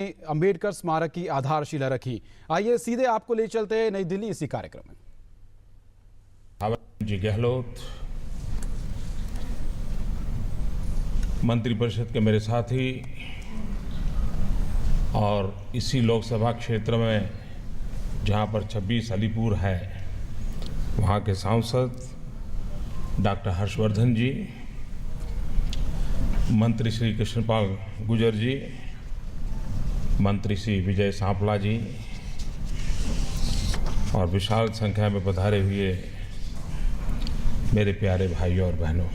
अंबेडकर स्मारक की आधारशिला रखी। आइए सीधे आपको ले चलते हैं नई दिल्ली इसी कार्यक्रम में। जी गहलोत, मंत्रिपरिषद के मेरे साथी और इसी लोकसभा क्षेत्र में जहां पर 26 अलीपुर है, वहां के सांसद डॉक्टर हर्षवर्धन जी, मंत्री श्री कृष्णपाल गुर्जर जी, मंत्री श्री विजय सांपला जी और विशाल संख्या में पधारे हुए मेरे प्यारे भाइयों और बहनों,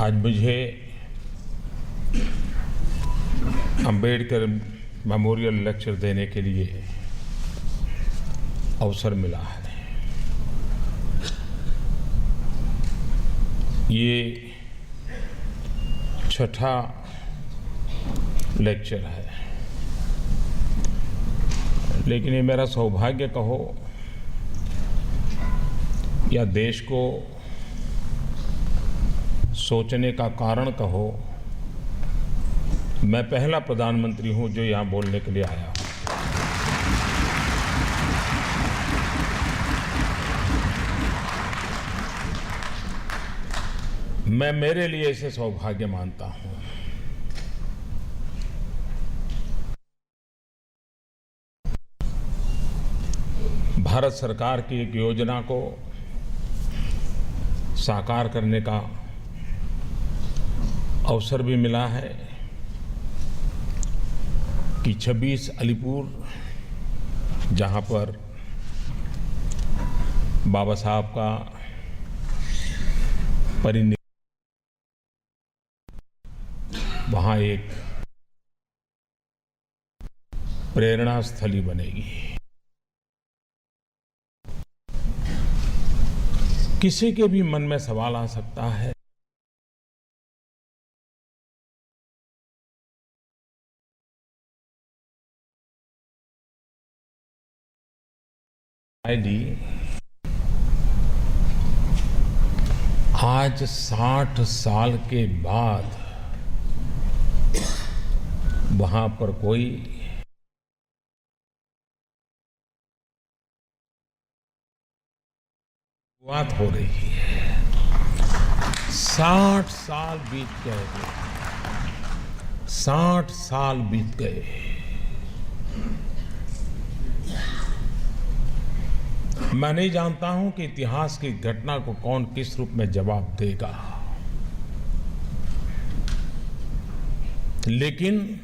आज मुझे अंबेडकर मेमोरियल लेक्चर देने के लिए अवसर मिला है। ये छठा लेक्चर है, लेकिन ये मेरा सौभाग्य कहो या देश को सोचने का कारण कहो, मैं पहला प्रधानमंत्री हूं जो यहां बोलने के लिए आया हूं। मैं मेरे लिए इसे सौभाग्य मानता हूं। भारत सरकार की एक योजना को साकार करने का अवसर भी मिला है कि 26 अलीपुर, जहां पर बाबा साहब का परिनिर्वाण, वहां एक प्रेरणा स्थली बनेगी। किसी के भी मन में सवाल आ सकता है, आज 60 साल के बाद वहां पर कोई बात हो रही है। 60 साल बीत गए, 60 साल बीत गए। मैं नहीं जानता हूं कि इतिहास की घटना को कौन किस रूप में जवाब देगा, लेकिन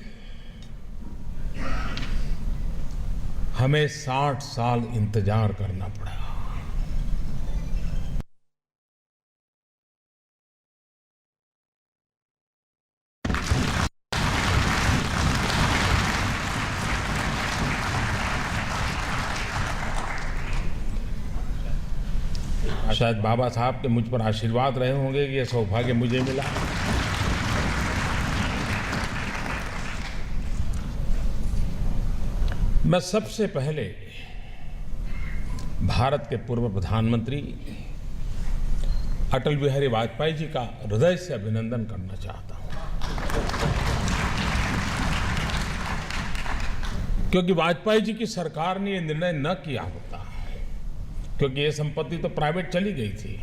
हमें 60 साल इंतजार करना पड़ा। शायद बाबा साहब के मुझ पर आशीर्वाद रहे होंगे कि यह सौभाग्य मुझे मिला। मैं सबसे पहले भारत के पूर्व प्रधानमंत्री अटल बिहारी वाजपेयी जी का हृदय से अभिनंदन करना चाहता हूं, क्योंकि वाजपेयी जी की सरकार ने यह निर्णय न किया होता, क्योंकि ये संपत्ति तो प्राइवेट चली गई थी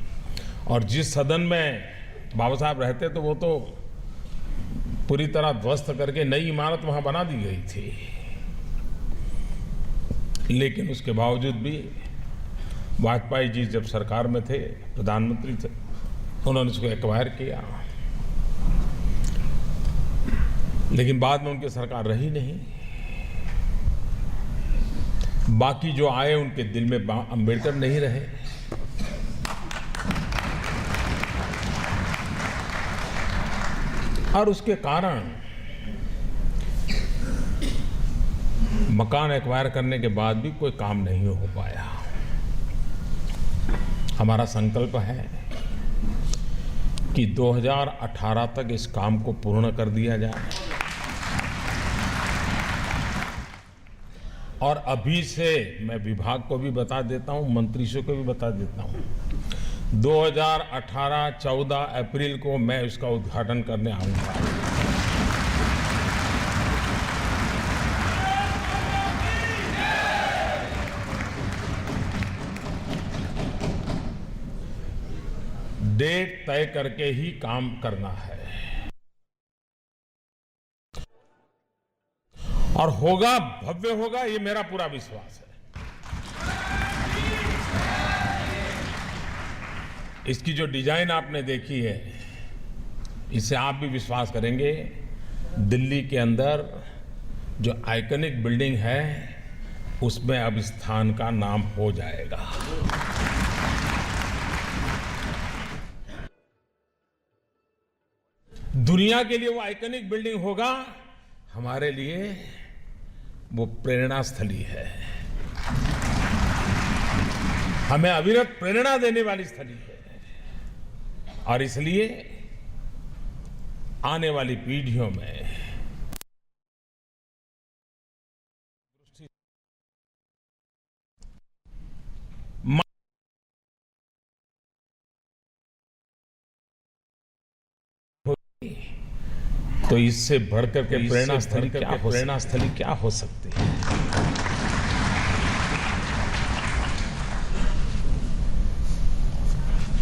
और जिस सदन में बाबा साहब रहते तो वो तो पूरी तरह ध्वस्त करके नई इमारत वहां बना दी गई थी। लेकिन उसके बावजूद भी वाजपेयी जी जब सरकार में थे, प्रधानमंत्री थे, उन्होंने उसको एक्वायर किया, लेकिन बाद में उनकी सरकार रही नहीं। बाकी जो आए उनके दिल में अंबेडकर नहीं रहे। और उसके कारण मकान एक्वायर करने के बाद भी कोई काम नहीं हो पाया। हमारा संकल्प है कि 2018 तक इस काम को पूर्ण कर दिया जाए और अभी से मैं विभाग को भी बता देता हूं, मंत्री को भी बता देता हूं, 2018-14 अप्रैल को मैं इसका उद्घाटन करने आऊंगा। डेट तय करके ही काम करना है और होगा, भव्य होगा, ये मेरा पूरा विश्वास है। इसकी जो डिजाइन आपने देखी है, इससे आप भी विश्वास करेंगे। दिल्ली के अंदर जो आइकॉनिक बिल्डिंग है, उसमें अब स्थान का नाम हो जाएगा। दुनिया के लिए वो आइकॉनिक बिल्डिंग होगा, हमारे लिए वो प्रेरणा स्थली है, हमें अविरत प्रेरणा देने वाली स्थली है। और इसलिए आने वाली पीढ़ियों में तो इससे बढ़कर के प्रेरणा स्थली क्या हो सकती है।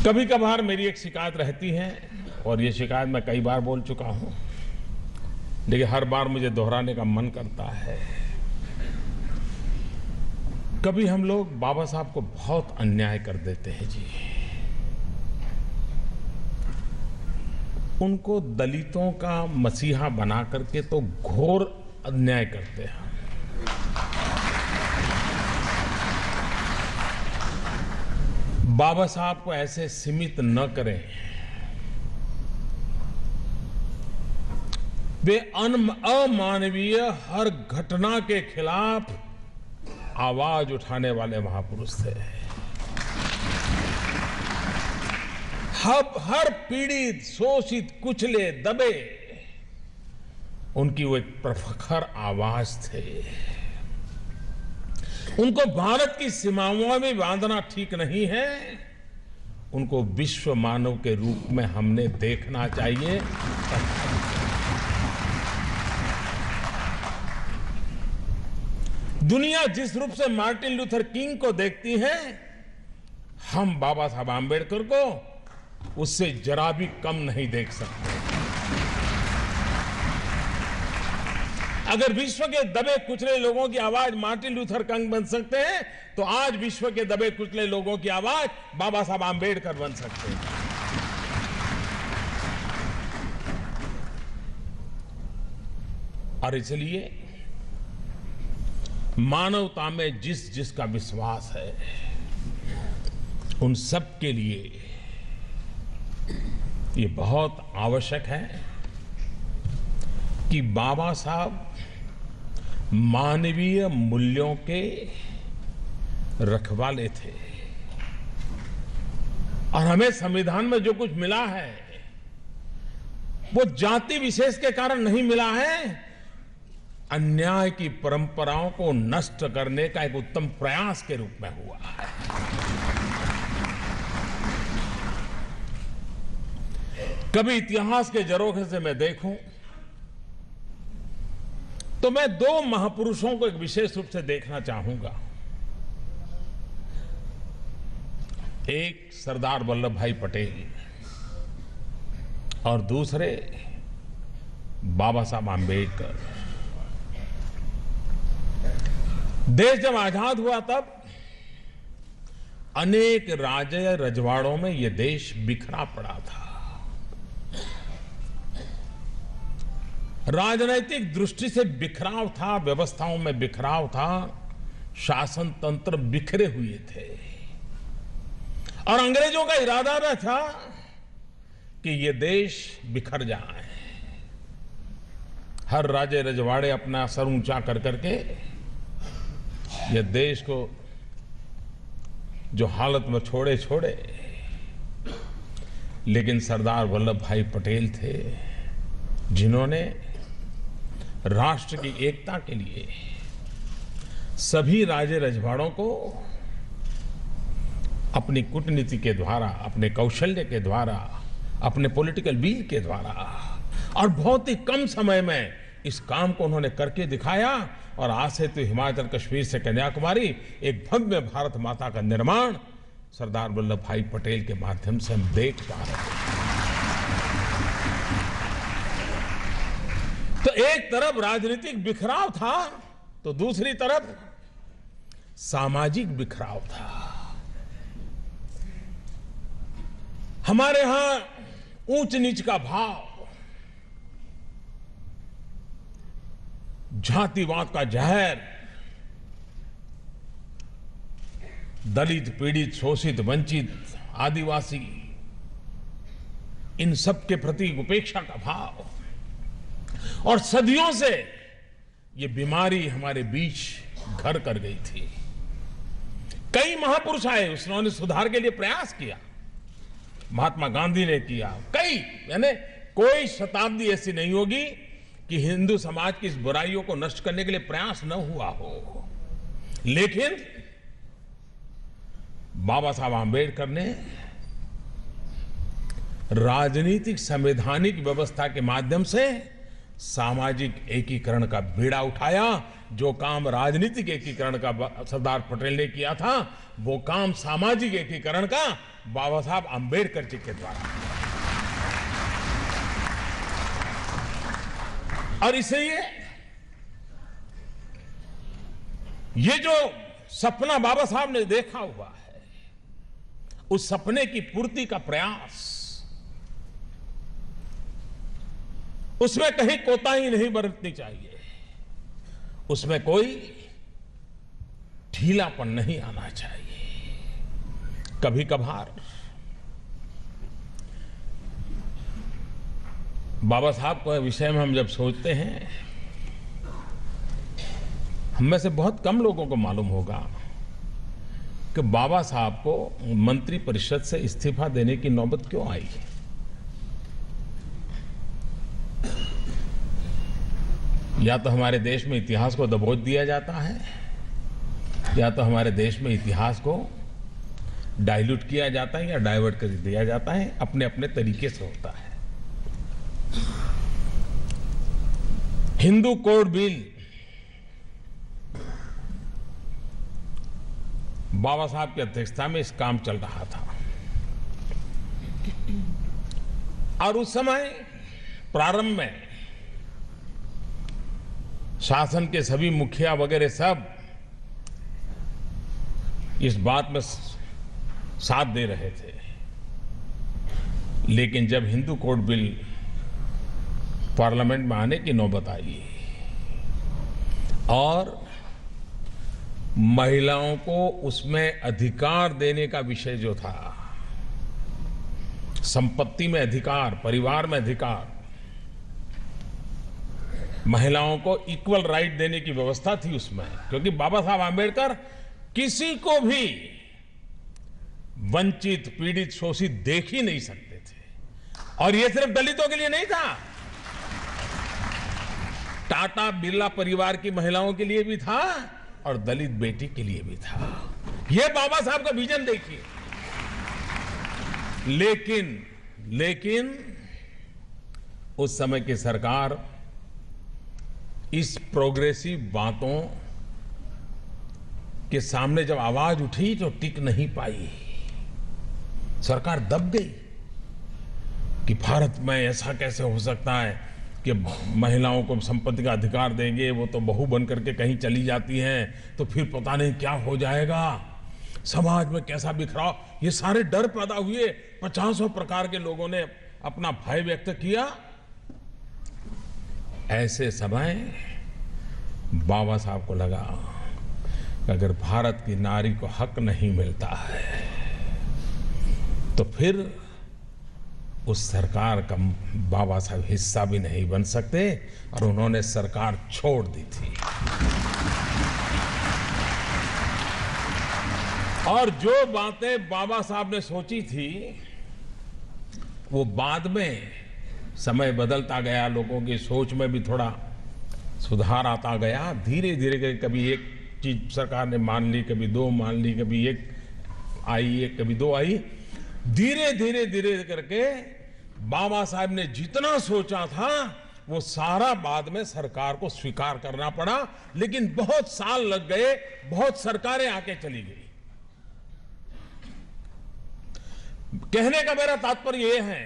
कभी कभार मेरी एक शिकायत रहती है, और ये शिकायत मैं कई बार बोल चुका हूं, लेकिन हर बार मुझे दोहराने का मन करता है। कभी हम लोग बाबा साहब को बहुत अन्याय कर देते हैं जी। उनको दलितों का मसीहा बना करके तो घोर अन्याय करते हैं। बाबा साहब को ऐसे सीमित न करें। वे अमानवीय हर घटना के खिलाफ आवाज उठाने वाले महापुरुष थे। हर पीड़ित, शोषित, कुचले, दबे, उनकी वो एक प्रखर आवाज थे। उनको भारत की सीमाओं में बांधना ठीक नहीं है, उनको विश्व मानव के रूप में हमने देखना चाहिए। दुनिया जिस रूप से मार्टिन लूथर किंग को देखती है, हम बाबा साहब आंबेडकर को उससे जरा भी कम नहीं देख सकते। अगर विश्व के दबे कुचले लोगों की आवाज मार्टिन लूथर किंग बन सकते हैं, तो आज विश्व के दबे कुचले लोगों की आवाज बाबा साहब आंबेडकर बन सकते हैं। और इसलिए मानवता में जिसका विश्वास है, उन सब के लिए ये बहुत आवश्यक है कि बाबा साहब मानवीय मूल्यों के रखवाले थे। और हमें संविधान में जो कुछ मिला है, वो जाति विशेष के कारण नहीं मिला है, अन्याय की परंपराओं को नष्ट करने का एक उत्तम प्रयास के रूप में हुआ है। कभी इतिहास के जरोखे से मैं देखूं तो मैं दो महापुरुषों को एक विशेष रूप से देखना चाहूंगा। एक सरदार वल्लभ भाई पटेल और दूसरे बाबा साहब आंबेडकर। देश जब आजाद हुआ तब अनेक राजे रजवाड़ों में यह देश बिखरा पड़ा था। राजनैतिक दृष्टि से बिखराव था, व्यवस्थाओं में बिखराव था, शासन तंत्र बिखरे हुए थे और अंग्रेजों का इरादा न था कि ये देश बिखर जाए। हर राजे रजवाड़े अपना सर ऊंचा कर करके ये देश को जो हालत में छोड़े, लेकिन सरदार वल्लभ भाई पटेल थे जिन्होंने राष्ट्र की एकता के लिए सभी राजे रजवाड़ों को अपनी कूटनीति के द्वारा, अपने कौशल्य के द्वारा, अपने पॉलिटिकल विल के द्वारा और बहुत ही कम समय में इस काम को उन्होंने करके दिखाया। और आज से तो हिमाचल कश्मीर से कन्याकुमारी एक भव्य भारत माता का निर्माण सरदार वल्लभ भाई पटेल के माध्यम से हम देख पा रहे हैं। तो एक तरफ राजनीतिक बिखराव था तो दूसरी तरफ सामाजिक बिखराव था। हमारे यहां ऊंच नीच का भाव, जातिवाद का जहर, दलित, पीड़ित, शोषित, वंचित, आदिवासी, इन सब के प्रति उपेक्षा का भाव और सदियों से ये बीमारी हमारे बीच घर कर गई थी। कई महापुरुष आए, उन्होंने सुधार के लिए प्रयास किया। महात्मा गांधी ने किया, कई, यानी कोई शताब्दी ऐसी नहीं होगी कि हिंदू समाज की इस बुराइयों को नष्ट करने के लिए प्रयास न हुआ हो। लेकिन बाबा साहब आंबेडकर ने राजनीतिक संवैधानिक व्यवस्था के माध्यम से सामाजिक एकीकरण का बीड़ा उठाया। जो काम राजनीतिक एकीकरण का सरदार पटेल ने किया था, वो काम सामाजिक एकीकरण का बाबा साहब आंबेडकर जी के द्वारा। और इसलिए ये जो सपना बाबा साहब ने देखा हुआ है, उस सपने की पूर्ति का प्रयास, उसमें कहीं कोताही नहीं बरतनी चाहिए, उसमें कोई ढीलापन नहीं आना चाहिए। कभी कभार बाबा साहब के विषय में हम जब सोचते हैं, हम में से बहुत कम लोगों को मालूम होगा कि बाबा साहब को मंत्री परिषद से इस्तीफा देने की नौबत क्यों आई। या तो हमारे देश में इतिहास को दबोच दिया जाता है, या तो हमारे देश में इतिहास को डाइल्यूट किया जाता है या डाइवर्ट कर दिया जाता है, अपने अपने तरीके से होता है। हिंदू कोड बिल बाबा साहब की अध्यक्षता में इस काम चल रहा था और उस समय प्रारंभ में शासन के सभी मुखिया वगैरह सब इस बात में साथ दे रहे थे। लेकिन जब हिंदू कोड बिल पार्लियामेंट में आने की नौबत आई और महिलाओं को उसमें अधिकार देने का विषय जो था, संपत्ति में अधिकार, परिवार में अधिकार, महिलाओं को इक्वल राइट देने की व्यवस्था थी उसमें, क्योंकि बाबा साहब आंबेडकर किसी को भी वंचित, पीड़ित, शोषित देख ही नहीं सकते थे। और यह सिर्फ दलितों के लिए नहीं था, टाटा बिरला परिवार की महिलाओं के लिए भी था और दलित बेटी के लिए भी था। यह बाबा साहब का विजन देखिए। लेकिन उस समय की सरकार इस प्रोग्रेसिव बातों के सामने जब आवाज उठी तो टिक नहीं पाई। सरकार दब गई कि भारत में ऐसा कैसे हो सकता है कि महिलाओं को संपत्ति का अधिकार देंगे, वो तो बहू बन करके कहीं चली जाती हैं तो फिर पता नहीं क्या हो जाएगा, समाज में कैसा बिखराव, ये सारे डर पैदा हुए। 50 प्रकार के लोगों ने अपना भय व्यक्त किया। ऐसे समय बाबा साहब को लगा कि अगर भारत की नारी को हक नहीं मिलता है तो फिर उस सरकार का बाबा साहब हिस्सा भी नहीं बन सकते, और उन्होंने सरकार छोड़ दी थी। और जो बातें बाबा साहब ने सोची थी वो बाद में समय बदलता गया, लोगों की सोच में भी थोड़ा सुधार आता गया। धीरे धीरे कभी एक चीज सरकार ने मान ली, कभी दो मान ली, कभी एक आई एक, कभी दो आई। धीरे धीरे धीरे करके बाबा साहब ने जितना सोचा था वो सारा बाद में सरकार को स्वीकार करना पड़ा, लेकिन बहुत साल लग गए, बहुत सरकारें आके चली गई। कहने का मेरा तात्पर्य यह है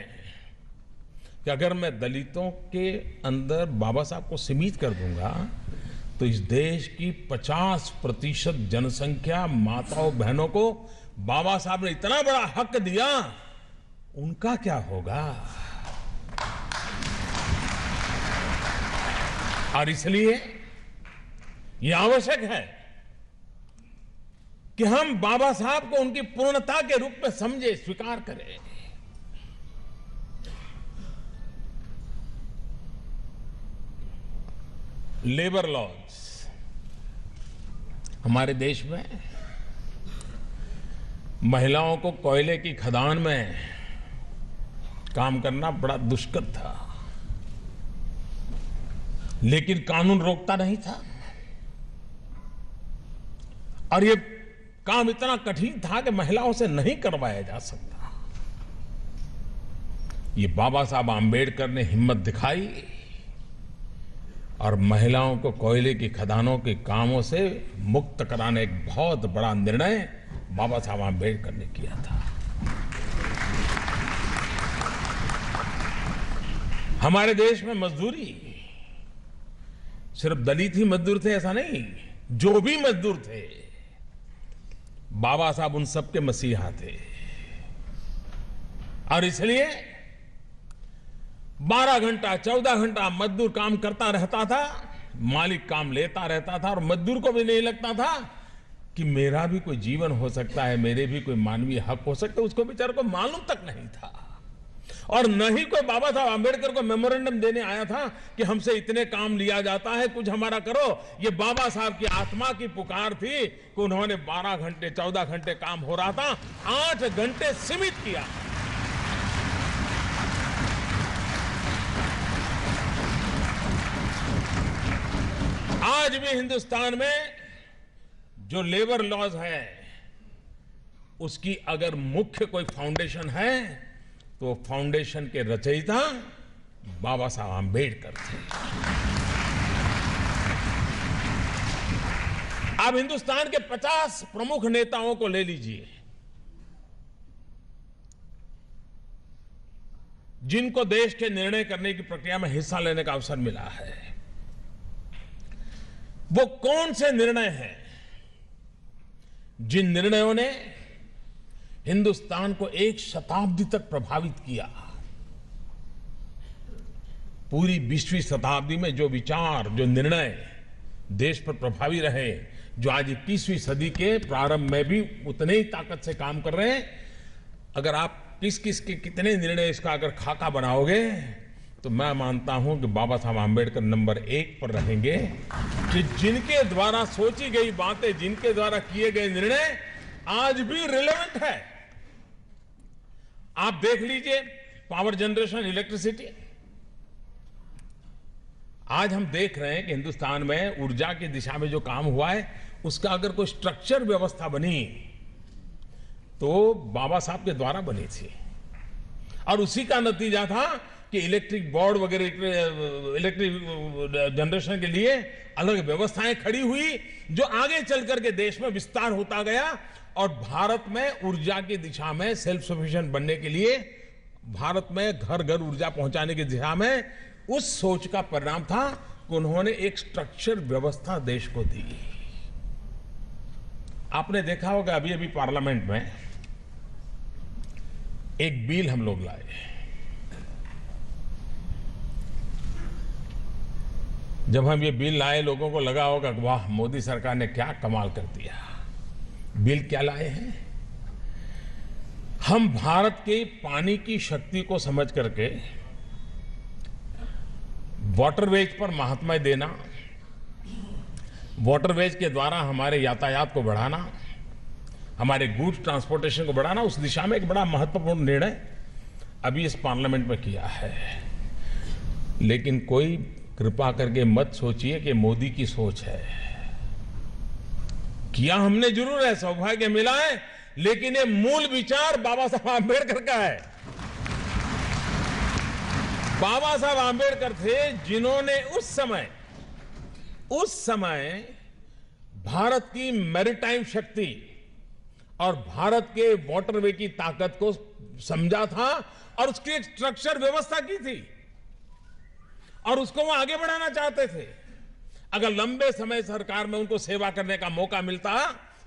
कि अगर मैं दलितों के अंदर बाबा साहब को सीमित कर दूंगा तो इस देश की 50% जनसंख्या माताओं बहनों को बाबा साहब ने इतना बड़ा हक दिया, उनका क्या होगा। और इसलिए यह आवश्यक है कि हम बाबा साहब को उनकी पूर्णता के रूप में समझे, स्वीकार करें। लेबर लॉज हमारे देश में महिलाओं को कोयले की खदान में काम करना बड़ा दुष्कर था, लेकिन कानून रोकता नहीं था। और ये काम इतना कठिन था कि महिलाओं से नहीं करवाया जा सकता। ये बाबा साहब आंबेडकर ने हिम्मत दिखाई और महिलाओं को कोयले की खदानों के कामों से मुक्त कराने एक बहुत बड़ा निर्णय बाबा साहब आंबेडकर ने किया था। हमारे देश में मजदूरी सिर्फ दलित ही मजदूर थे ऐसा नहीं, जो भी मजदूर थे बाबा साहब उन सबके मसीहा थे। और इसलिए 12 घंटा 14 घंटा मजदूर काम करता रहता था, मालिक काम लेता रहता था, और मजदूर को भी नहीं लगता था कि मेरा भी कोई जीवन हो सकता है, मेरे भी कोई मानवीय हक हो सकता है। उसको बेचारे को मालूम तक नहीं था। और न ही कोई बाबा साहब आंबेडकर को मेमोरेंडम देने आया था कि हमसे इतने काम लिया जाता है, कुछ हमारा करो। ये बाबा साहब की आत्मा की पुकार थी कि उन्होंने 12 घंटे 14 घंटे काम हो रहा था, 8 घंटे सीमित किया। आज भी हिंदुस्तान में जो लेबर लॉज है उसकी अगर मुख्य कोई फाउंडेशन है तो फाउंडेशन के रचयिता बाबा साहब आंबेडकर थे। आप हिंदुस्तान के 50 प्रमुख नेताओं को ले लीजिए, जिनको देश के निर्णय करने की प्रक्रिया में हिस्सा लेने का अवसर मिला है। वो कौन से निर्णय हैं जिन निर्णयों ने हिंदुस्तान को 1 शताब्दी तक प्रभावित किया। पूरी 20वीं शताब्दी में जो विचार, जो निर्णय देश पर प्रभावी रहे, जो आज 21वीं सदी के प्रारंभ में भी उतने ही ताकत से काम कर रहे हैं। अगर आप किस किस के कितने निर्णय इसका अगर खाका बनाओगे तो मैं मानता हूं कि बाबा साहब आंबेडकर नंबर 1 पर रहेंगे, कि जिनके द्वारा सोची गई बातें, जिनके द्वारा किए गए निर्णय आज भी रिलेवेंट है। आप देख लीजिए पावर जनरेशन, इलेक्ट्रिसिटी। आज हम देख रहे हैं कि हिंदुस्तान में ऊर्जा की दिशा में जो काम हुआ है उसका अगर कोई स्ट्रक्चर व्यवस्था बनी तो बाबा साहब के द्वारा बनी थी। और उसी का नतीजा था कि इलेक्ट्रिक बोर्ड वगैरह, इलेक्ट्रिक जनरेशन के लिए अलग व्यवस्थाएं खड़ी हुई, जो आगे चल करके देश में विस्तार होता गया। और भारत में ऊर्जा की दिशा में सेल्फ सफिशिएंट बनने के लिए, भारत में घर घर ऊर्जा पहुंचाने की दिशा में उस सोच का परिणाम था कि उन्होंने एक स्ट्रक्चर व्यवस्था देश को दी। आपने देखा होगा अभी अभी पार्लियामेंट में एक बिल हम लोग लाए। जब हम ये बिल लाए, लोगों को लगा होगा कि वाह, मोदी सरकार ने क्या कमाल कर दिया। बिल क्या लाए हैं? हम भारत के पानी की शक्ति को समझ करके वाटरवेज पर महात्म्य देना, वाटरवेज के द्वारा हमारे यातायात को बढ़ाना, हमारे गुड्स ट्रांसपोर्टेशन को बढ़ाना, उस दिशा में एक बड़ा महत्वपूर्ण निर्णय अभी इस पार्लियामेंट में किया है। लेकिन कोई कृपा करके मत सोचिए कि मोदी की सोच है। किया हमने जरूर है, सौभाग्य मिला है, लेकिन ये मूल विचार बाबा साहब आंबेडकर का है। बाबा साहब आंबेडकर थे जिन्होंने उस समय भारत की मैरीटाइम शक्ति और भारत के वाटरवे की ताकत को समझा था और उसकी एक स्ट्रक्चर व्यवस्था की थी और उसको वो आगे बढ़ाना चाहते थे। अगर लंबे समय सरकार में उनको सेवा करने का मौका मिलता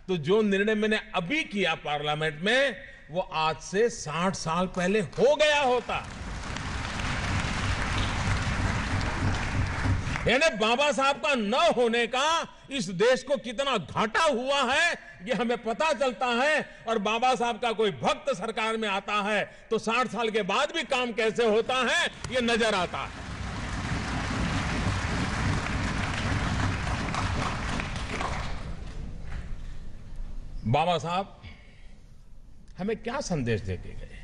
तो जो निर्णय मैंने अभी किया पार्लियामेंट में वो आज से 60 साल पहले हो गया होता। यानी बाबा साहब का न होने का इस देश को कितना घाटा हुआ है ये हमें पता चलता है। और बाबा साहब का कोई भक्त सरकार में आता है तो 60 साल के बाद भी काम कैसे होता है ये नजर आता है। बाबा साहब हमें क्या संदेश देके गए?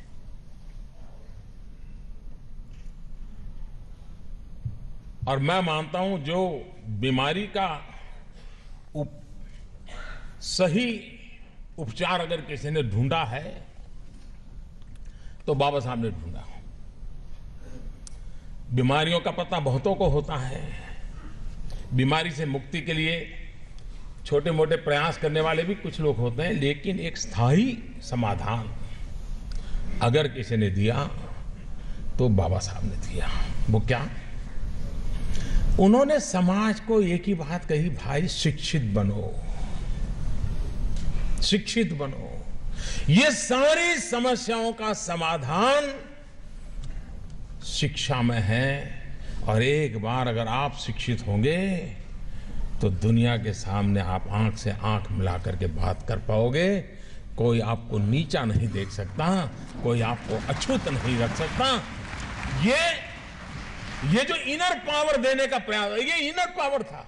और मैं मानता हूं जो बीमारी का सही उपचार अगर किसी ने ढूंढा है तो बाबा साहब ने ढूंढा। बीमारियों का पता बहुतों को होता है। बीमारी से मुक्ति के लिए छोटे मोटे प्रयास करने वाले भी कुछ लोग होते हैं, लेकिन एक स्थायी समाधान अगर किसी ने दिया तो बाबा साहब ने दिया। वो क्या? उन्होंने समाज को एक ही बात कही, भाई शिक्षित बनो, शिक्षित बनो। ये सारी समस्याओं का समाधान शिक्षा में है और एक बार अगर आप शिक्षित होंगे तो दुनिया के सामने आप आंख से आंख मिला करके बात कर पाओगे। कोई आपको नीचा नहीं देख सकता, कोई आपको अछूत नहीं रख सकता। ये जो इनर पावर देने का प्रयास, ये इनर पावर था।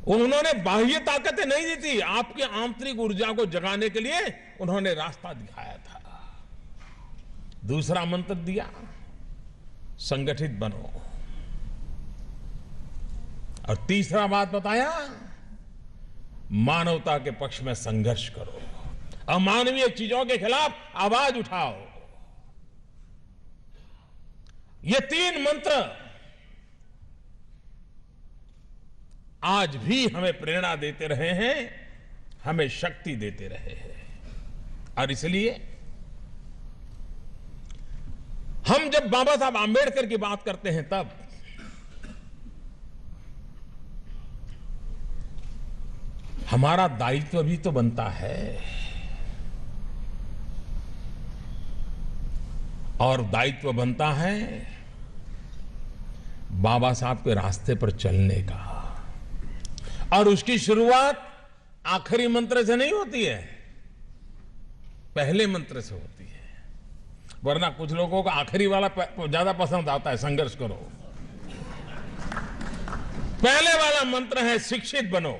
उन्होंने बाह्य ताकतें नहीं दी थी, आपकी आंतरिक ऊर्जा को जगाने के लिए उन्होंने रास्ता दिखाया था। दूसरा मंत्र दिया, संगठित बनो। और तीसरा बात बताया, मानवता के पक्ष में संघर्ष करो, अमानवीय चीजों के खिलाफ आवाज उठाओ। ये तीन मंत्र आज भी हमें प्रेरणा देते रहे हैं, हमें शक्ति देते रहे हैं। और इसलिए हम जब बाबा साहब आंबेडकर की बात करते हैं तब हमारा दायित्व भी तो बनता है, और दायित्व बनता है बाबा साहब के रास्ते पर चलने का। और उसकी शुरुआत आखिरी मंत्र से नहीं होती है, पहले मंत्र से होती है। वरना कुछ लोगों को आखिरी वाला ज्यादा पसंद आता है, संघर्ष करो। पहले वाला मंत्र है शिक्षित बनो,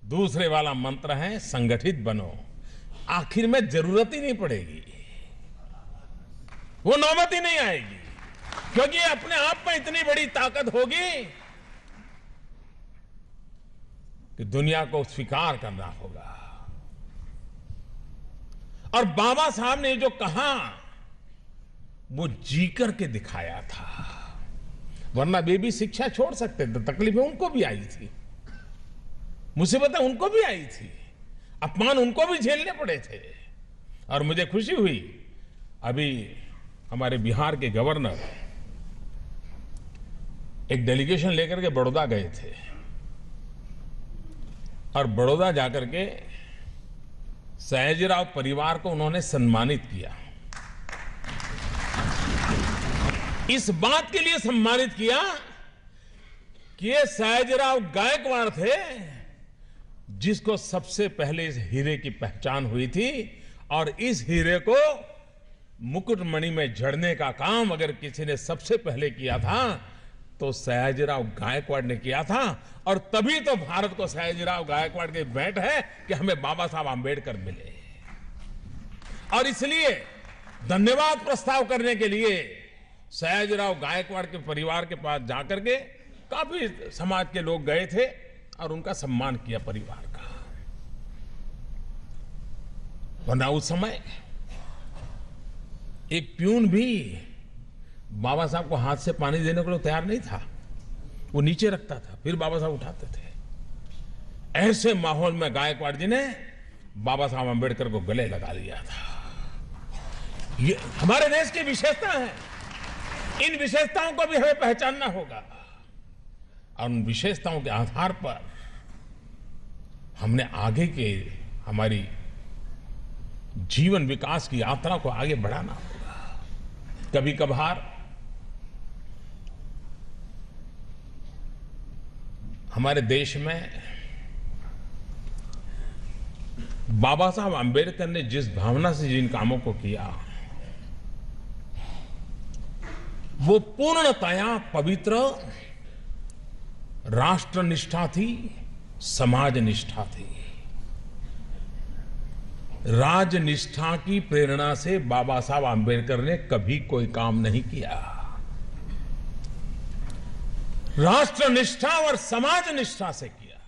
दूसरे वाला मंत्र है संगठित बनो। आखिर में जरूरत ही नहीं पड़ेगी, वो नौबत ही नहीं आएगी, क्योंकि अपने आप में इतनी बड़ी ताकत होगी कि दुनिया को स्वीकार करना होगा। और बाबा साहब ने जो कहा वो जी करके दिखाया था। वरना वे भी शिक्षा छोड़ सकते थे, तकलीफें उनको भी आई थी, मुसीबतें उनको भी आई थी, अपमान उनको भी झेलने पड़े थे। और मुझे खुशी हुई, अभी हमारे बिहार के गवर्नर एक डेलीगेशन लेकर के बड़ौदा गए थे और बड़ौदा जाकर के सयाजीराव परिवार को उन्होंने सम्मानित किया। इस बात के लिए सम्मानित किया कि ये सयाजीराव गायकवाड़ थे जिसको सबसे पहले इस हीरे की पहचान हुई थी। और इस हीरे को मुकुटमणि में जड़ने का काम अगर किसी ने सबसे पहले किया था तो सयाजीराव गायकवाड़ ने किया था। और तभी तो भारत को सयाजीराव गायकवाड़ की भेंट है कि हमें बाबा साहब आंबेडकर मिले। और इसलिए धन्यवाद प्रस्ताव करने के लिए सयाजीराव गायकवाड़ के परिवार के पास जाकर के काफी समाज के लोग गए थे और उनका सम्मान किया परिवार का। वरना उस समय एक प्यून भी बाबा साहब को हाथ से पानी देने को तैयार नहीं था। वो नीचे रखता था, फिर बाबा साहब उठाते थे। ऐसे माहौल में गायकवाड़ जी ने बाबा साहब अम्बेडकर को गले लगा लिया था। ये हमारे देश की विशेषता है। इन विशेषताओं को भी हमें पहचानना होगा और उन विशेषताओं के आधार पर हमने आगे के हमारी जीवन विकास की यात्रा को आगे बढ़ाना होगा। कभी कभार हमारे देश में बाबा साहब अम्बेडकर ने जिस भावना से जिन कामों को किया वो पूर्णतया पवित्र राष्ट्र निष्ठा थी, समाज निष्ठा थी। राजनिष्ठा की प्रेरणा से बाबा साहब अम्बेडकर ने कभी कोई काम नहीं किया। राष्ट्र निष्ठा और समाज निष्ठा से किया।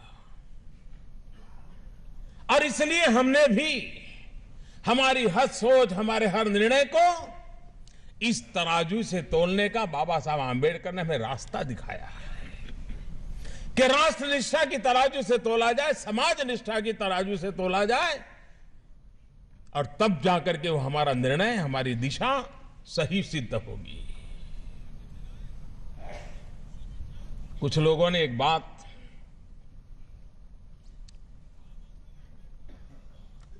और इसलिए हमने भी हमारी हर सोच, हमारे हर निर्णय को इस तराजू से तोलने का बाबा साहब आंबेडकर ने हमें रास्ता दिखाया है कि राष्ट्र निष्ठा की तराजू से तोला जाए, समाज निष्ठा की तराजू से तोला जाए और तब जाकर के वो हमारा निर्णय, हमारी दिशा सही सिद्ध होगी। कुछ लोगों ने एक बात,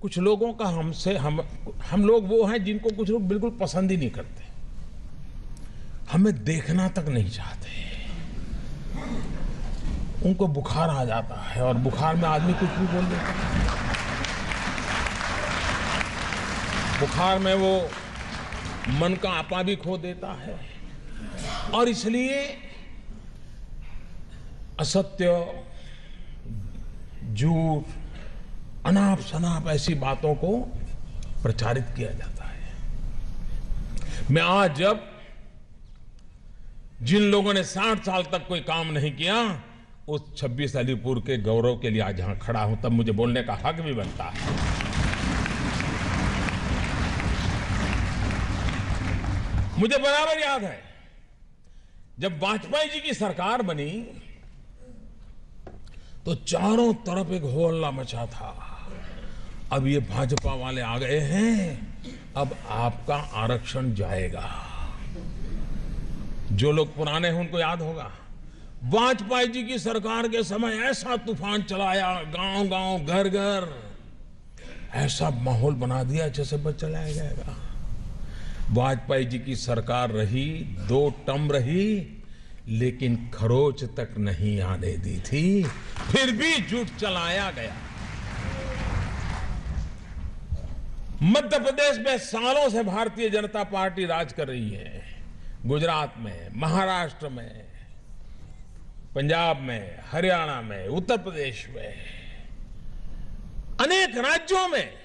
कुछ लोगों का हमसे हम लोग वो हैं जिनको कुछ लोग बिल्कुल पसंद ही नहीं करते, हमें देखना तक नहीं चाहते। उनको बुखार आ जाता है और बुखार में आदमी कुछ भी बोल देता है। बुखार में वो मन का आपा भी खो देता है और इसलिए असत्य, झूठ, अनाप शनाप ऐसी बातों को प्रचारित किया जाता है। मैं आज जब जिन लोगों ने 60 साल तक कोई काम नहीं किया उस 26 अलीपुर के गौरव के लिए आज यहां खड़ा हूं, तब मुझे बोलने का हक भी बनता है। मुझे बराबर याद है जब वाजपेयी जी की सरकार बनी तो चारों तरफ एक हो हल्ला मचा था। अब ये भाजपा वाले आ गए हैं, अब आपका आरक्षण जाएगा। जो लोग पुराने हैं उनको याद होगा, वाजपेयी जी की सरकार के समय ऐसा तूफान चलाया, गांव गांव, घर घर, ऐसा माहौल बना दिया जैसे बस चलाया जाएगा। वाजपेयी जी की सरकार रही, 2 टर्म रही, लेकिन खरोच तक नहीं आने दी थी, फिर भी झूठ चलाया गया। मध्य प्रदेश में सालों से भारतीय जनता पार्टी राज कर रही है। गुजरात में, महाराष्ट्र में, पंजाब में, हरियाणा में, उत्तर प्रदेश में, अनेक राज्यों में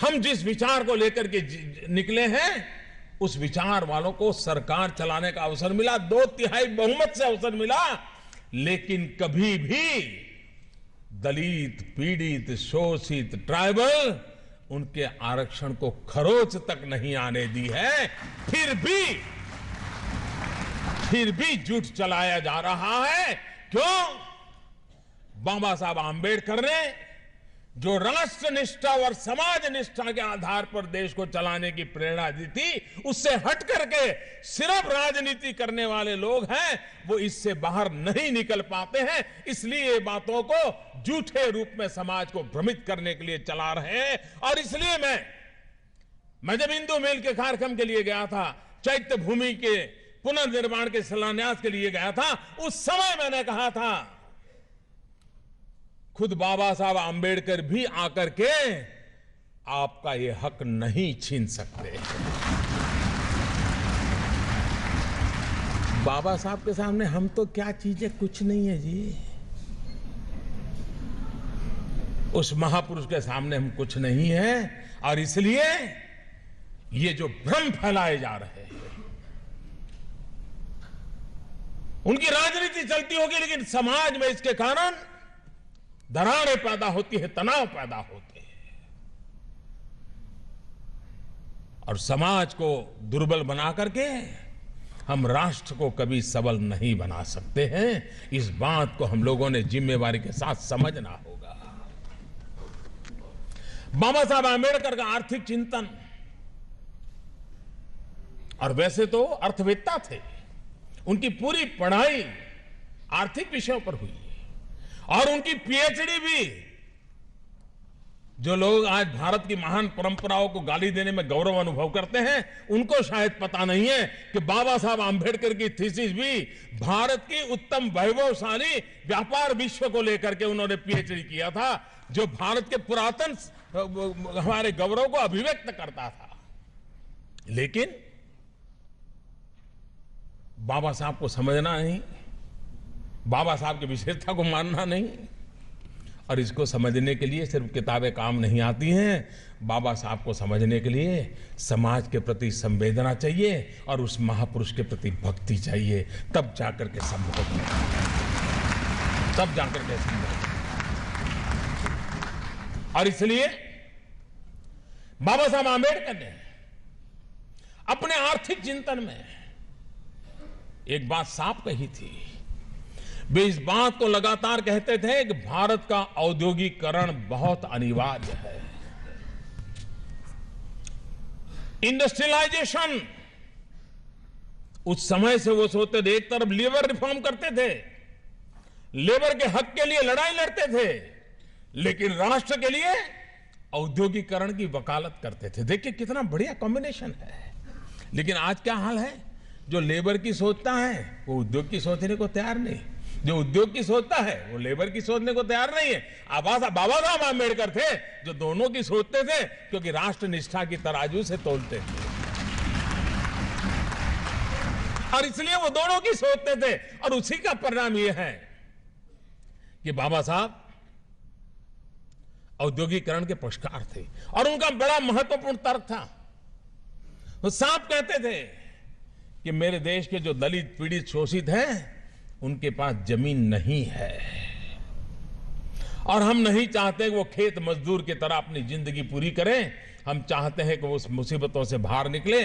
हम जिस विचार को लेकर के निकले हैं उस विचार वालों को सरकार चलाने का अवसर मिला, 2/3 बहुमत से अवसर मिला, लेकिन कभी भी दलित, पीड़ित, शोषित, ट्राइबल उनके आरक्षण को खरोच तक नहीं आने दी है। फिर भी झूठ चलाया जा रहा है। क्यों? बाबा साहब आंबेडकर ने जो राष्ट्र निष्ठा और समाज निष्ठा के आधार पर देश को चलाने की प्रेरणा दी थी, उससे हट करके सिर्फ राजनीति करने वाले लोग हैं, वो इससे बाहर नहीं निकल पाते हैं। इसलिए ये बातों को झूठे रूप में समाज को भ्रमित करने के लिए चला रहे हैं। और इसलिए मैं जब हिंदू मिल के कार्यक्रम के लिए गया था, चैत्य भूमि के पुनर्निर्माण के शिलान्यास के लिए गया था, उस समय मैंने कहा था, खुद बाबा साहब आंबेडकर भी आकर के आपका ये हक नहीं छीन सकते। बाबा साहब के सामने हम तो क्या चीजें, कुछ नहीं है जी। उस महापुरुष के सामने हम कुछ नहीं है। और इसलिए ये जो भ्रम फैलाए जा रहे हैं, उनकी राजनीति चलती होगी, लेकिन समाज में इसके कारण दरारें पैदा होती है, तनाव पैदा होते हैं। और समाज को दुर्बल बना करके हम राष्ट्र को कभी सबल नहीं बना सकते हैं। इस बात को हम लोगों ने जिम्मेवारी के साथ समझना होगा। बाबा साहब आंबेडकर का आर्थिक चिंतन, और वैसे तो अर्थवेत्ता थे, उनकी पूरी पढ़ाई आर्थिक विषयों पर हुई और उनकी पीएचडी भी। जो लोग आज भारत की महान परंपराओं को गाली देने में गौरव अनुभव करते हैं, उनको शायद पता नहीं है कि बाबा साहब आंबेडकर की थीसिस भी भारत की उत्तम वैभवशाली व्यापार विश्व को लेकर के उन्होंने पीएचडी किया था, जो भारत के पुरातन हमारे गौरव को अभिव्यक्त करता था। लेकिन बाबा साहब को समझना नहीं, बाबा साहब की विशेषता को मानना नहीं, और इसको समझने के लिए सिर्फ किताबें काम नहीं आती हैं। बाबा साहब को समझने के लिए समाज के प्रति संवेदना चाहिए और उस महापुरुष के प्रति भक्ति चाहिए, तब जाकर के संभव है, तब जाकर के संभव है। और इसलिए बाबा साहब आंबेडकर ने अपने आर्थिक चिंतन में एक बात साफ कही थी। वे इस बात को लगातार कहते थे कि भारत का औद्योगिकरण बहुत अनिवार्य है। इंडस्ट्रियलाइजेशन, उस समय से वो सोचते थे, एक तरफ लेबर रिफॉर्म करते थे, लेबर के हक के लिए लड़ाई लड़ते थे, लेकिन राष्ट्र के लिए औद्योगिकरण की वकालत करते थे। देखिए कितना बढ़िया कॉम्बिनेशन है। लेकिन आज क्या हाल है? जो लेबर की सोचता है वो उद्योग की सोचने को तैयार नहीं, जो उद्योग की सोचता है वो लेबर की सोचने को तैयार नहीं है। बाबा साहब आंबेडकर थे जो दोनों की सोचते थे, क्योंकि राष्ट्र निष्ठा की तराजू से तोलते थे, और इसलिए वो दोनों की सोचते थे। और उसी का परिणाम ये है कि बाबा साहब औद्योगिकरण के पक्षकार थे, और उनका बड़ा महत्वपूर्ण तर्क था। वो साफ कहते थे कि मेरे देश के जो दलित पीड़ित शोषित हैं, उनके पास जमीन नहीं है, और हम नहीं चाहते कि वो खेत मजदूर की तरह अपनी जिंदगी पूरी करें। हम चाहते हैं कि वो उस मुसीबतों से बाहर निकले।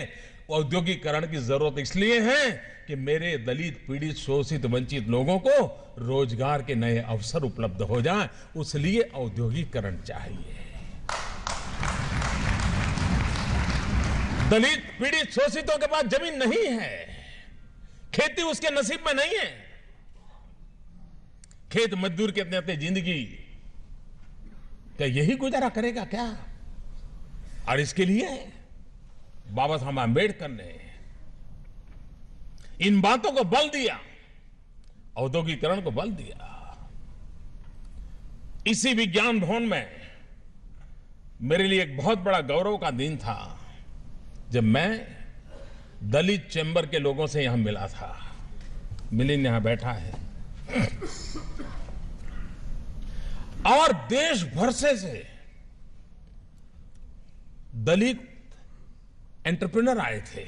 औद्योगिकरण की जरूरत इसलिए है कि मेरे दलित पीड़ित शोषित वंचित लोगों को रोजगार के नए अवसर उपलब्ध हो जाएं, उसलिए औद्योगिकरण चाहिए। दलित पीड़ित शोषितों के पास जमीन नहीं है, खेती उसके नसीब में नहीं है, खेत मजदूर के अपने जिंदगी क्या यही गुजारा करेगा क्या? और इसके लिए बाबा साहब आंबेडकर ने इन बातों को बल दिया, औद्योगिकरण को बल दिया। इसी विज्ञान भवन में मेरे लिए एक बहुत बड़ा गौरव का दिन था जब मैं दलित चैम्बर के लोगों से यहां मिला था। मिलिंद यहां बैठा है, और देश भर से दलित एंटरप्रेन्योर आए थे।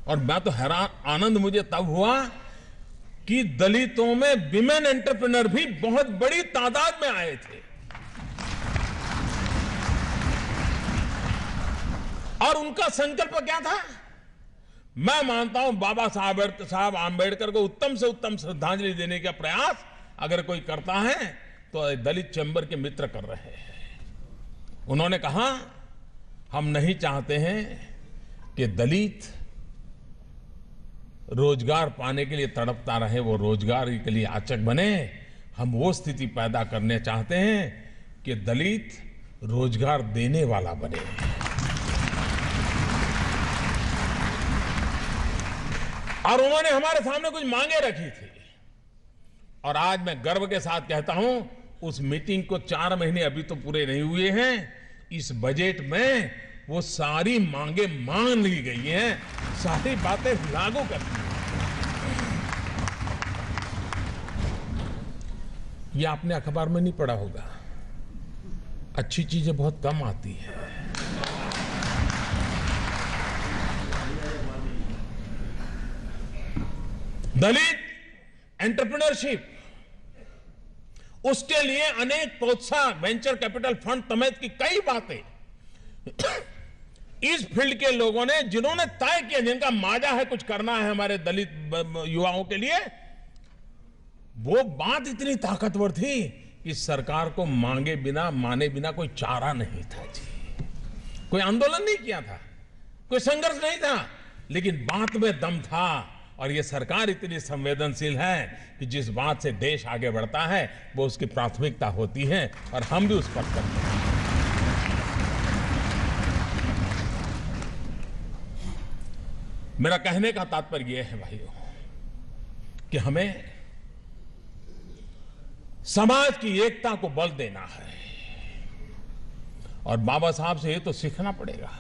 और मैं तो हैरान, आनंद मुझे तब हुआ कि दलितों में विमेन एंटरप्रेन्योर भी बहुत बड़ी तादाद में आए थे। और उनका संकल्प क्या था? मैं मानता हूं बाबा साहब आंबेडकर को उत्तम से उत्तम श्रद्धांजलि देने का प्रयास अगर कोई करता है तो दलित चैम्बर के मित्र कर रहे हैं। उन्होंने कहा, हम नहीं चाहते हैं कि दलित रोजगार पाने के लिए तड़पता रहे, वो रोजगार के लिए आचक बने। हम वो स्थिति पैदा करने चाहते हैं कि दलित रोजगार देने वाला बने। और उन्होंने हमारे सामने कुछ मांगे रखी थी, और आज मैं गर्व के साथ कहता हूं, उस मीटिंग को 4 महीने अभी तो पूरे नहीं हुए हैं, इस बजट में वो सारी मांगे मान ली गई हैं, सारी बातें लागू कर दी। ये आपने अखबार में नहीं पढ़ा होगा, अच्छी चीजें बहुत कम आती है। दलित एंटरप्रेन्योरशिप, उसके लिए अनेक प्रोत्साहन, वेंचर कैपिटल फंड समेत की कई बातें इस फील्ड के लोगों ने, जिन्होंने तय किया, जिनका माजा है कुछ करना है हमारे दलित युवाओं के लिए, वो बात इतनी ताकतवर थी कि सरकार को मांगे बिना, माने बिना कोई चारा नहीं था जी। कोई आंदोलन नहीं किया था, कोई संघर्ष नहीं था, लेकिन बात में दम था। और ये सरकार इतनी संवेदनशील है कि जिस बात से देश आगे बढ़ता है वो उसकी प्राथमिकता होती है, और हम भी उस पर करते हैं। मेरा कहने का तात्पर्य यह है भाइयों कि हमें समाज की एकता को बल देना है, और बाबा साहब से ये तो सीखना पड़ेगा।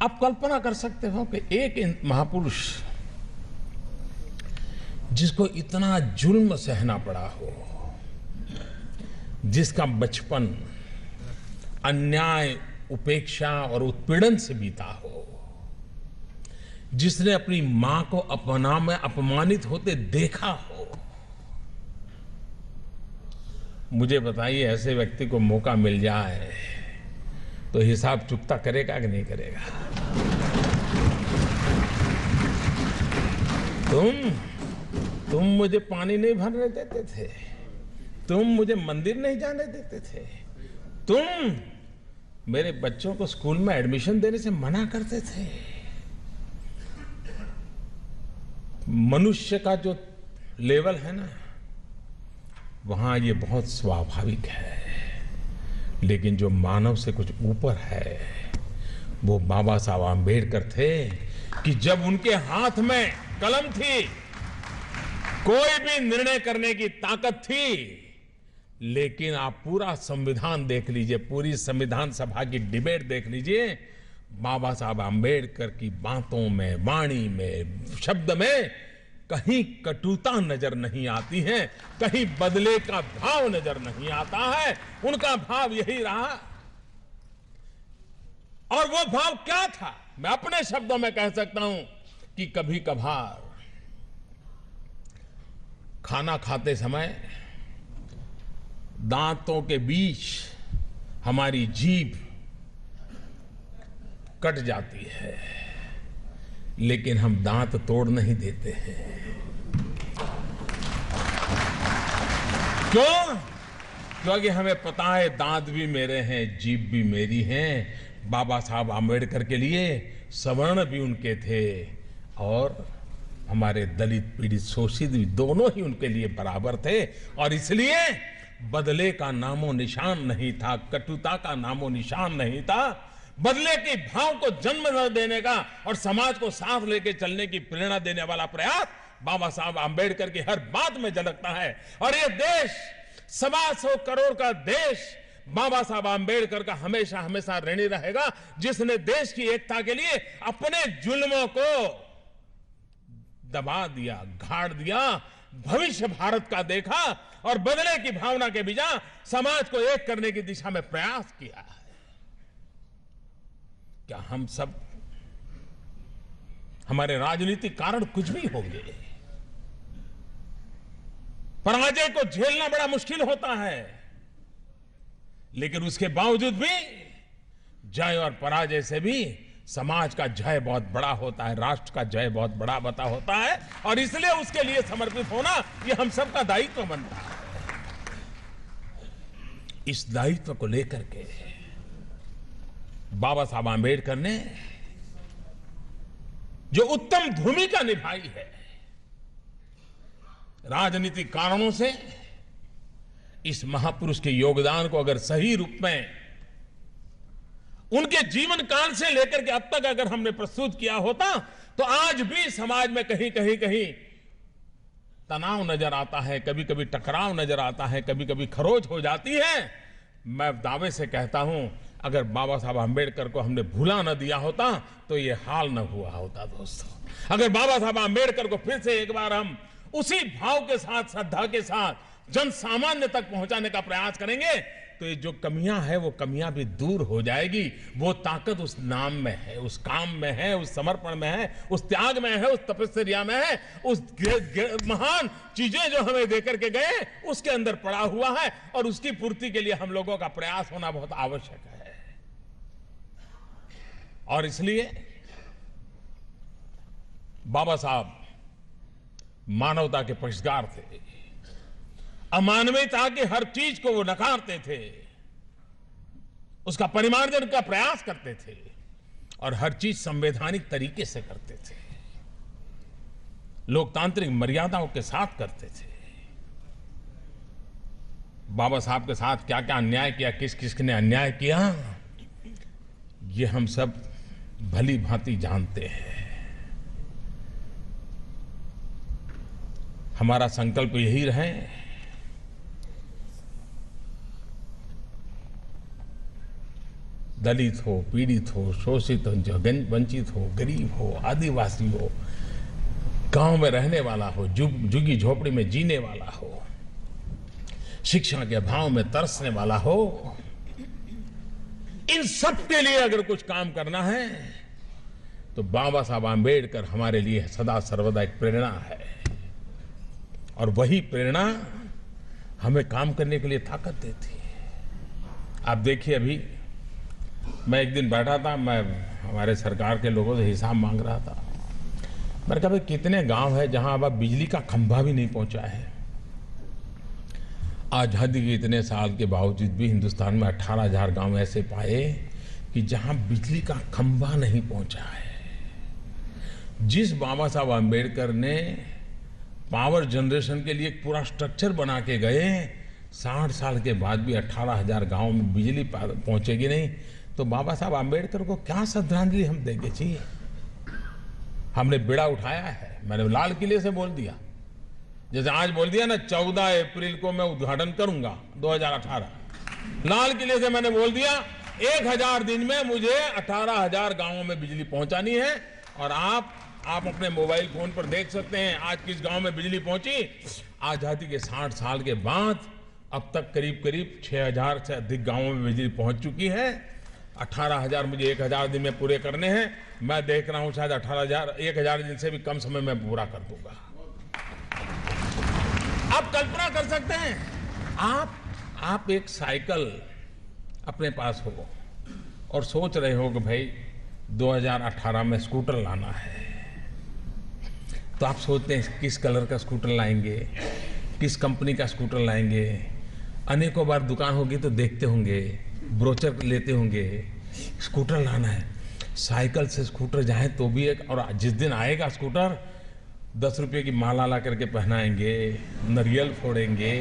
आप कल्पना कर सकते हो कि एक महापुरुष जिसको इतना जुल्म सहना पड़ा हो, जिसका बचपन अन्याय, उपेक्षा और उत्पीड़न से बीता हो, जिसने अपनी मां को अपना में अपमानित होते देखा हो, मुझे बताइए ऐसे व्यक्ति को मौका मिल जाए तो हिसाब चुकता करेगा कि नहीं करेगा? तुम मुझे पानी नहीं भरने देते थे, तुम मुझे मंदिर नहीं जाने देते थे, तुम मेरे बच्चों को स्कूल में एडमिशन देने से मना करते थे। मनुष्य का जो लेवल है ना, वहां ये बहुत स्वाभाविक है, लेकिन जो मानव से कुछ ऊपर है वो बाबा साहब आम्बेडकर थे कि जब उनके हाथ में कलम थी, कोई भी निर्णय करने की ताकत थी। लेकिन आप पूरा संविधान देख लीजिए, पूरी संविधान सभा की डिबेट देख लीजिए, बाबा साहब आम्बेडकर की बातों में, वाणी में, शब्द में कहीं कटुता नजर नहीं आती है, कहीं बदले का भाव नजर नहीं आता है। उनका भाव यही रहा, और वो भाव क्या था मैं अपने शब्दों में कह सकता हूं कि कभी कभार खाना खाते समय दांतों के बीच हमारी जीभ कट जाती है, लेकिन हम दांत तोड़ नहीं देते हैं। क्यों? क्योंकि हमें पता है दांत भी मेरे हैं, जीभ भी मेरी है। बाबा साहब आम्बेडकर के लिए सवर्ण भी उनके थे, और हमारे दलित, पीड़ित, शोषित भी दोनों ही उनके लिए बराबर थे। और इसलिए बदले का नामो निशान नहीं था, कटुता का नामो निशान नहीं था। बदले के भाव को जन्म न देने का और समाज को साथ लेके चलने की प्रेरणा देने वाला प्रयास बाबा साहब आम्बेडकर की हर बात में झलकता है। और ये देश, 125 करोड़ का देश, बाबा साहब आम्बेडकर का हमेशा हमेशा ऋणी रहेगा, जिसने देश की एकता के लिए अपने जुल्मों को दबा दिया, गाड़ दिया, भविष्य भारत का देखा और बदले की भावना के बिना समाज को एक करने की दिशा में प्रयास किया है। क्या हम सब, हमारे राजनीतिक कारण कुछ भी होंगे, पराजय को झेलना बड़ा मुश्किल होता है, लेकिन उसके बावजूद भी जय और पराजय से भी समाज का जय बहुत बड़ा होता है, राष्ट्र का जय बहुत बड़ा बता होता है। और इसलिए उसके लिए समर्पित होना ये हम सबका दायित्व बनता है। इस दायित्व को लेकर के बाबा साहब आम्बेडकर ने जो उत्तम भूमिका निभाई है, राजनीतिक कारणों से इस महापुरुष के योगदान को अगर सही रूप में उनके जीवन काल से लेकर के अब तक अगर हमने प्रस्तुत किया होता, तो आज भी समाज में कहीं कहीं तनाव नजर आता है, कभी कभी टकराव नजर आता है, कभी कभी खरोच हो जाती है। मैं दावे से कहता हूं, अगर बाबा साहब आम्बेडकर को हमने भूला न दिया होता तो ये हाल न हुआ होता। दोस्तों, अगर बाबा साहब आम्बेडकर को फिर से एक बार हम उसी भाव के साथ, श्रद्धा के साथ जन सामान्य तक पहुंचाने का प्रयास करेंगे, तो ये जो कमियां है वो कमियां भी दूर हो जाएगी। वो ताकत उस नाम में है, उस काम में है, उस समर्पण में है, उस त्याग में है, उस तपस्या में है, उस महान चीजें जो हमें देकर के गए उसके अंदर पड़ा हुआ है, और उसकी पूर्ति के लिए हम लोगों का प्रयास होना बहुत आवश्यक है। और इसलिए बाबा साहब मानवता के पक्षकार थे, अमानवीयता की हर चीज को वो नकारते थे, उसका परिमार्जन का प्रयास करते थे, और हर चीज संवैधानिक तरीके से करते थे, लोकतांत्रिक मर्यादाओं के साथ करते थे। बाबा साहब के साथ क्या क्या अन्याय किया, किस किस ने अन्याय किया, ये हम सब भली भांति जानते हैं। हमारा संकल्प यही रहे, दलित हो, पीड़ित हो, शोषित हो, वंचित हो, गरीब हो, आदिवासी हो, गांव में रहने वाला हो, झुग्गी झोपड़ी में जीने वाला हो, शिक्षा के अभाव में तरसने वाला हो, इन सब के लिए अगर कुछ काम करना है तो बाबा साहब आंबेडकर हमारे लिए सदा सर्वदा एक प्रेरणा है, और वही प्रेरणा हमें काम करने के लिए ताकत देती है। आप देखिए, अभी मैं एक दिन बैठा था, मैं हमारे सरकार के लोगों से हिसाब मांग रहा था। मैंने कहा भाई कितने गांव है जहां अब बिजली का खंभा भी नहीं पहुंचा है। आजादी के इतने साल के बावजूद भी हिंदुस्तान में 18,000 गांव ऐसे पाए कि जहां बिजली का खंभा नहीं पहुंचा है। जिस बाबा साहब आंबेडकर ने पावर जनरेशन के लिए एक पूरा स्ट्रक्चर बना के गए, 60 साल के बाद भी 18,000 गांव में बिजली पहुंचेगी नहीं, तो बाबा साहब आंबेडकर को क्या श्रद्धांजलि हम देंगे? चाहिए हमने बेड़ा उठाया है। मैंने लाल किले से बोल दिया, जैसे आज बोल दिया ना 14 अप्रैल को मैं उद्घाटन करूंगा 2018, लाल किले से मैंने बोल दिया 1000 दिन में मुझे 18,000 गांवों में बिजली पहुंचानी है। और आप अपने मोबाइल फोन पर देख सकते हैं आज किस गांव में बिजली पहुंची। आजादी के 60 साल के बाद अब तक करीब करीब 6,000 से अधिक गांवों में बिजली पहुंच चुकी है। 18,000 मुझे 1000 दिन में पूरे करने हैं। मैं देख रहा हूं शायद 1000 दिन से भी कम समय में पूरा कर दूंगा। आप कल्पना कर सकते हैं, आप एक साइकिल अपने पास हो और सोच रहे हो कि भाई 2018 में स्कूटर लाना है, तो आप सोचते हैं किस कलर का स्कूटर लाएंगे, किस कंपनी का स्कूटर लाएंगे। अनेकों बार दुकान होगी तो देखते होंगे, ब्रोचर लेते होंगे, स्कूटर लाना है। साइकिल से स्कूटर जाए तो भी एक, और जिस दिन आएगा स्कूटर 10 रुपये की माला ला करके पहनाएंगे, नारियल फोड़ेंगे,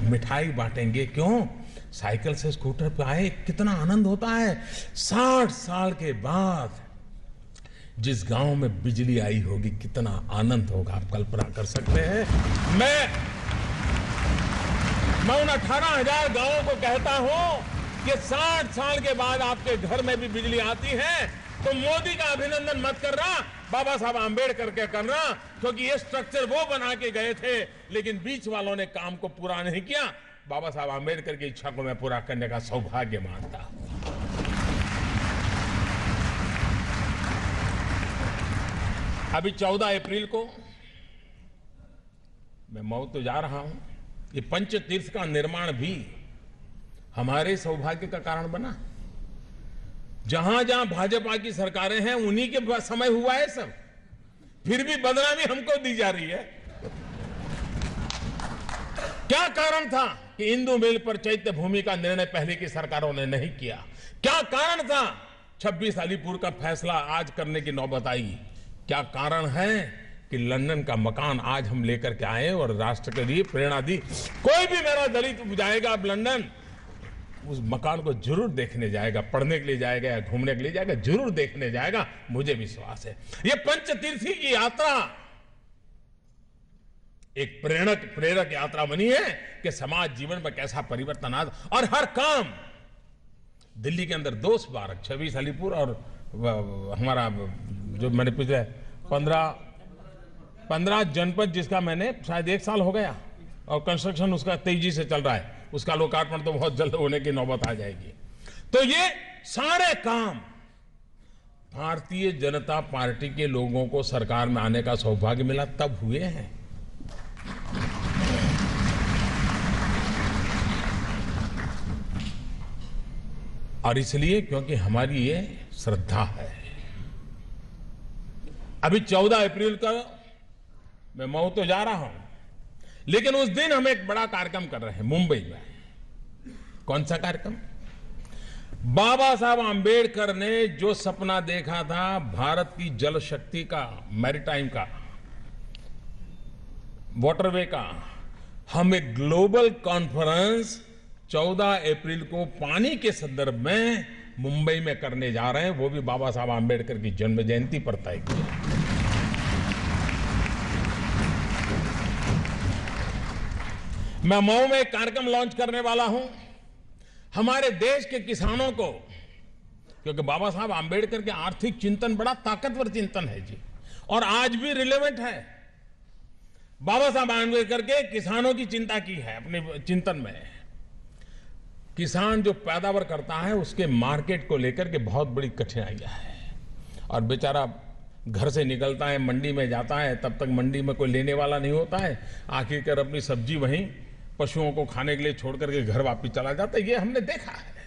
मिठाई बांटेंगे। क्यों? साइकिल से स्कूटर पे आए कितना आनंद होता है। 60 साल के बाद जिस गांव में बिजली आई होगी कितना आनंद होगा, आप कल्पना कर सकते हैं। मैं उन 18,000 गांवों को कहता हूं कि 60 साल के बाद आपके घर में भी बिजली आती है तो मोदी का अभिनंदन मत करना, बाबा साहब आंबेडकर के करना, क्योंकि ये स्ट्रक्चर वो बना के गए थे, लेकिन बीच वालों ने काम को पूरा नहीं किया। बाबा साहब आंबेडकर की इच्छा को मैं पूरा करने का सौभाग्य मानता हूं। अभी 14 अप्रैल को मैं मऊ तो जा रहा हूं। ये पंचतीर्थ का निर्माण भी हमारे सौभाग्य का कारण बना। जहां जहां भाजपा की सरकारें हैं उन्हीं के समय हुआ है सब, फिर भी बदनामी हमको दी जा रही है। क्या कारण था कि इंदु मिल पर चैत्य भूमि का निर्णय पहले की सरकारों ने नहीं किया? क्या कारण था 26 अलीपुर का फैसला आज करने की नौबत आई? क्या कारण है कि लंदन का मकान आज हम लेकर के आए और राष्ट्र के लिए प्रेरणा दी? कोई भी मेरा दलित जाएगा अब लंदन, उस मकान को जरूर देखने जाएगा, पढ़ने के लिए जाएगा या घूमने के लिए जाएगा, जरूर देखने जाएगा, मुझे विश्वास है। ये पंचतीर्थी की यात्रा एक प्रेरक यात्रा बनी है कि समाज जीवन में कैसा परिवर्तन आ, और हर काम दिल्ली के अंदर 2 स्मारक 26 अलीपुर और हमारा जो मैंने पिछले 15 जनपद जिसका मैंने शायद 1 साल हो गया और कंस्ट्रक्शन उसका तेजी से चल रहा है, उसका लोकार्पण तो बहुत जल्द होने की नौबत आ जाएगी। तो ये सारे काम भारतीय जनता पार्टी के लोगों को सरकार में आने का सौभाग्य मिला तब हुए हैं। और इसलिए क्योंकि हमारी ये श्रद्धा है। अभी 14 अप्रैल का मैं मऊ तो जा रहा हूं, लेकिन उस दिन हम एक बड़ा कार्यक्रम कर रहे हैं मुंबई में। कौन सा कार्यक्रम? बाबा साहब आंबेडकर ने जो सपना देखा था भारत की जल शक्ति का, मैरीटाइम का, वाटरवे का, हम एक ग्लोबल कॉन्फ्रेंस 14 अप्रैल को पानी के संदर्भ में मुंबई में करने जा रहे हैं, वो भी बाबा साहब आंबेडकर की जन्म जयंती पर तय किया। मैं मऊ में एक कार्यक्रम लॉन्च करने वाला हूं हमारे देश के किसानों को, क्योंकि बाबा साहब आंबेडकर के आर्थिक चिंतन बड़ा ताकतवर चिंतन है जी, और आज भी रिलेवेंट है। बाबा साहब आंबेडकर के किसानों की चिंता की है अपने चिंतन में। किसान जो पैदावार करता है उसके मार्केट को लेकर के बहुत बड़ी कठिनाइयां है, और बेचारा घर से निकलता है, मंडी में जाता है, तब तक मंडी में कोई लेने वाला नहीं होता है, आखिरकार अपनी सब्जी वहीं पशुओं को खाने के लिए छोड़ करके घर वापस चला जाता है। ये हमने देखा है।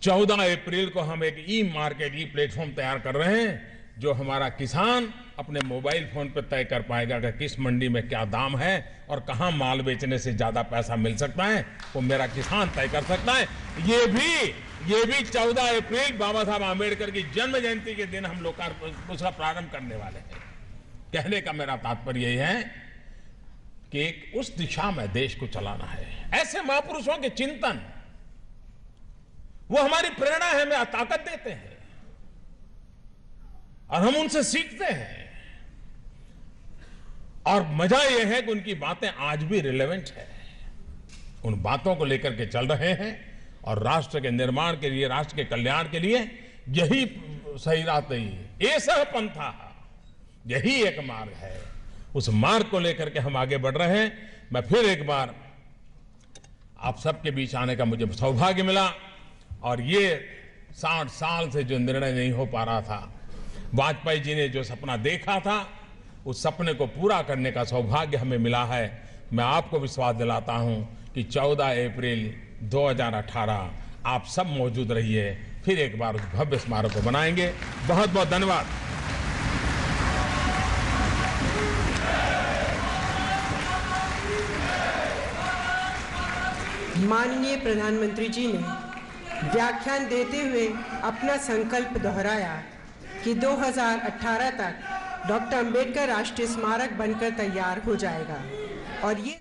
14 अप्रैल को हम एक ई मार्केट, ई प्लेटफॉर्म तैयार कर रहे हैं, जो हमारा किसान अपने मोबाइल फोन पर तय कर पाएगा कि किस मंडी में क्या दाम है और कहां माल बेचने से ज्यादा पैसा मिल सकता है, वो मेरा किसान तय कर सकता है। ये भी 14 अप्रैल बाबा साहब आंबेडकर की जन्म जयंती के दिन हम लोग उसका प्रारंभ करने वाले हैं। कहने का मेरा तात्पर्य यही है कि एक उस दिशा में देश को चलाना है। ऐसे महापुरुषों के चिंतन वो हमारी प्रेरणा है, हमें ताकत देते हैं और हम उनसे सीखते हैं। और मजा यह है कि उनकी बातें आज भी रिलेवेंट है। उन बातों को लेकर के चल रहे हैं और राष्ट्र के निर्माण के लिए, राष्ट्र के कल्याण के लिए यही सही रात है। ये सह पंथा, यही एक मार्ग है। उस मार्ग को लेकर के हम आगे बढ़ रहे हैं। मैं फिर एक बार आप सबके बीच आने का मुझे सौभाग्य मिला, और ये 60 साल से जो निर्णय नहीं हो पा रहा था, वाजपेयी जी ने जो सपना देखा था, उस सपने को पूरा करने का सौभाग्य हमें मिला है। मैं आपको विश्वास दिलाता हूं कि 14 अप्रैल 2018 आप सब मौजूद रहिए, फिर एक बार उस भव्य स्मारक को बनाएंगे। बहुत बहुत धन्यवाद। माननीय प्रधानमंत्री जी ने व्याख्यान देते हुए अपना संकल्प दोहराया कि 2018 तक डॉक्टर अंबेडकर राष्ट्रीय स्मारक बनकर तैयार हो जाएगा। और ये